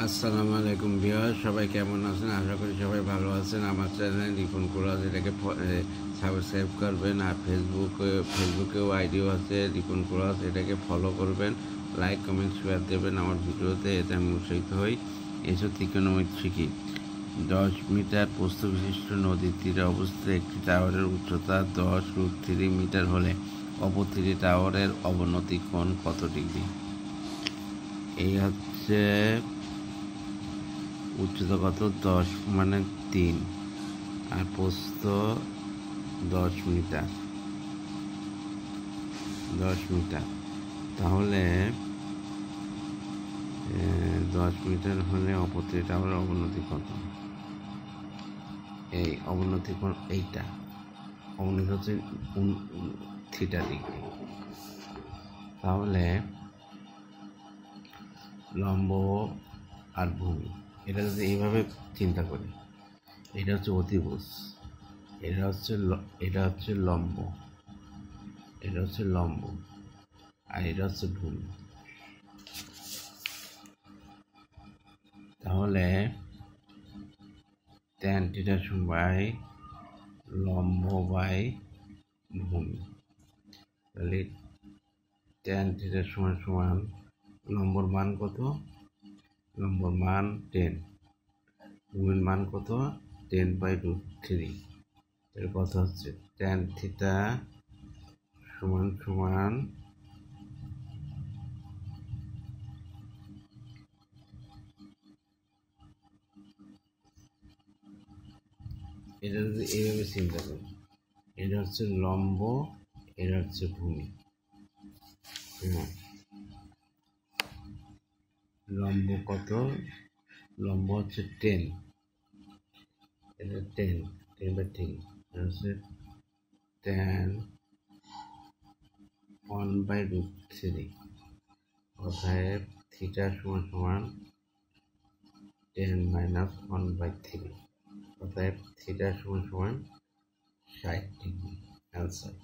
আসসালামু আলাইকুম ভিউয়ার, সবাই কেমন আছেন? আশা করি সবাই ভালো আছেন। আমার চ্যানেল রিপন কোরাস, এটাকে সাবস্ক্রাইব করবেন। আর ফেসবুকেও আইডিও আছে রিপন কোরাস, এটাকে ফলো করবেন। লাইক কমেন্ট শেয়ার দেবেন আমার ভিডিওতে, এতে আমি উৎসাহিত হই। এসব ত্রিকোণমিতি শিখি। 10 মিটার প্রস্থ বিশিষ্ট নদীর তীরে অবস্থিত একটি টাওয়ারের উচ্চতা 10√3 মিটার হলে অপর 3 টাওয়ারের অবনতি কোণ কত ডিগ্রি? এই হচ্ছে উচ্চতা কত, 10 মানে 3, আর প্রস্থ 10 মিটার। 10 মিটার তাহলে 10 মিটার হলে অপর টাওয়ারের অবনতি কত? এই অবনতি কোণ, এইটা অবনতি হচ্ছে থিটা ডিগ্রি। তাহলে লম্ব আর ভূমি, এটা যদি এইভাবে চিন্তা করি, এটা হচ্ছে অতিভুজ, এটা হচ্ছে লম্ব, এটা হচ্ছে লম্ব, আর এটা হচ্ছে ভূমি। তাহলে tan থিটা বাই লম্ব বাই ভূমি। তাহলে tan থিটা সমান লম্বর মান কত? লম্বর মান 10, ভূমির মান কত? 10/√3। এর কথা হচ্ছে tan থিটা সমান এটা যদি এইভাবে চিন্তা করি, এটা হচ্ছে লম্ব, এটা হচ্ছে ভূমি। লম্ব কত? লম্ব হচ্ছে 10, এটা 10/3, এটা হচ্ছে tan 1/√3। অতএব থিটা সমান 10 - 1/3। অতএব থিটা সমান 60 ডিগ্রি। অ্যান্সার।